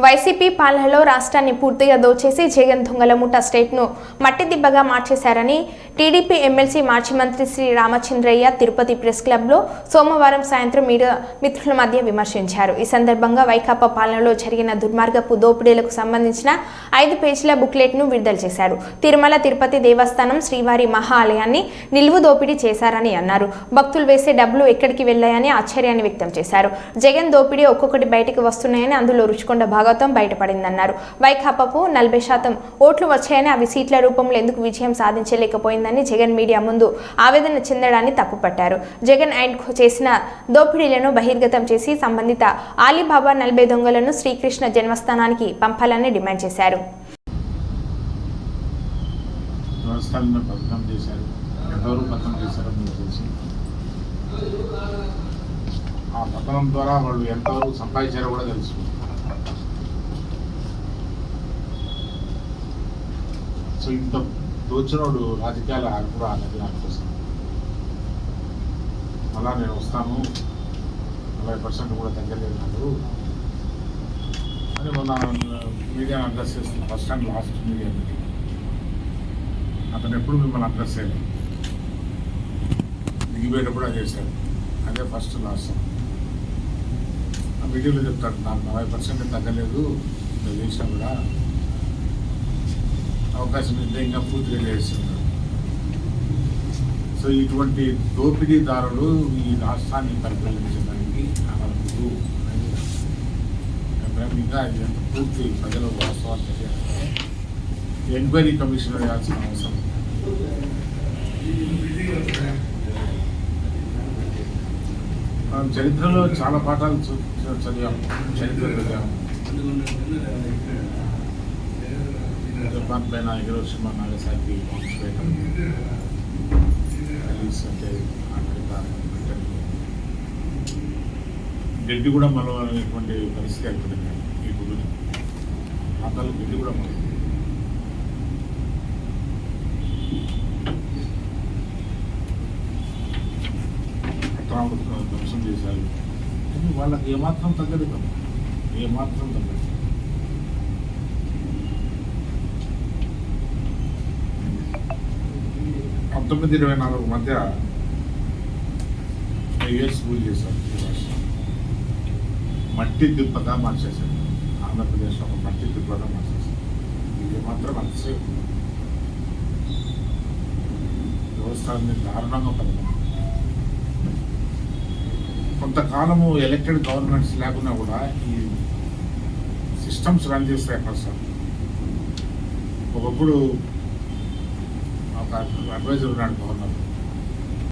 YCP పాలనలో రాష్ట్రాన్ని పూర్తిగా దోచేసి జగన్ దొంగల ముఠా స్టేట్ను మట్టి దిబ్బగా మార్చేశారని టీడీపీ ఎమ్మెల్సీ మాజీ మంత్రి శ్రీ రామచంద్రయ్య తిరుపతి ప్రెస్ క్లబ్లో సోమవారం సాయంత్రం మీడియా మిత్రుల మధ్య విమర్శించారు. ఈ సందర్భంగా వైకాపా పాలనలో జరిగిన దుర్మార్గపు దోపిడీలకు సంబంధించిన 5 పేజీల బుక్లెట్ను విడుదల చేశారు. తిరుమల తిరుపతి దేవస్థానం శ్రీవారి మహా ఆలయాన్ని నిలువు దోపిడీ చేశారని అన్నారు. భక్తులు వేసే డబ్బులు ఎక్కడికి వెళ్లాయని ఆశ్చర్యాన్ని వ్యక్తం చేశారు. జగన్ దోపిడీ ఒక్కొక్కటి బయటకు వస్తున్నాయని, అందులో రుచికొండ భాగవతం బయటపడిందన్నారు. వైకాపాకు 40% ఓట్లు వచ్చాయని, అవి సీట్ల రూపంలో ఎందుకు విజయం సాధించలేకపోయిందని జగన్ మీడియా ముందు ఆవేదన చెందడాన్ని తప్పుపట్టారు. జగన్ అండ్ చేసిన దోపిడీలను బహిర్గతం చేసి సంబంధిత ఆలీబాబా 40 దొంగలను శ్రీకృష్ణ జన్మస్థానానికి పంపాలని డిమాండ్ చేశారు. ఆ పతనం ద్వారా వాళ్ళు ఎంతవరకు సంపాదించారో కూడా తెలుసు. సో ఇంత దోచినోడు రాజకీయాలు కూడా అనేది నాకు కోసం అలా నేను వస్తాను 40% కూడా తగ్గలేదు నాకు అని మొన్న మీడియా అడ్రస్ చేస్తుంది. First and last media meeting. అతను ఎప్పుడు మిమ్మల్ని అడ్రస్ చేయలేదు. దిగిపోయేటప్పుడు అది చేశాడు. అదే ఫస్ట్ లాస్ట్. ఆ వీడియోలో చెప్తాడు, నాకు 40% తగ్గలేదు, నేను చేసినా కూడా అవకాశం ఇస్తే ఇంకా పూర్తిగా చేస్తున్నాడు. సో ఇటువంటి దోపిడీదారులు ఈ రాష్ట్రాన్ని పరిపాలించడానికి అనవద్దు. ఇంకా ఎంత పూర్తి ప్రజలు వాస్తవాలు తెలియాలంటే ఎంక్వైరీ కమిషన్ వేయాల్సిన అవసరం. మనం చరిత్రలో చాలా పాఠాలు చదివాం. చరిత్ర చదివాము. జపాన్ పైన హిరోషిమా నాగసాకి బాంబ్స్ వేయటం, అంటే అమెరికా, బ్రిటన్ గడ్డి కూడా మనం అనేటువంటి పరిస్థితి ఏర్పడింది. ఈ గుడిని ప్రాంతాల్లో గడ్డి కూడా మనం ధ్వంసం చేశారు. కానీ వాళ్ళకి ఏమాత్రం తగ్గదు. ఏమాత్రం తగ్గదు. 1924 మధ్య 5 years రూల్ చేశారు. ఈ రాష్ట్రం మట్టి దిబ్బగా మార్చేశారు. ఆంధ్రప్రదేశ్లో ఒక మట్టి దిబ్బగా మార్చేశారు. ఇది మాత్రం అంతసేపు వ్యవస్థని దారుణంగా పడతాం. కొంతకాలము ఎలక్టెడ్ గవర్నమెంట్స్ లేకున్నా కూడా ఈ సిస్టమ్స్ రన్ చేస్తాయి అక్కడ సార్. ఒకప్పుడు ఒక అడ్వైజర్ ఉన్నాడు గవర్నర్,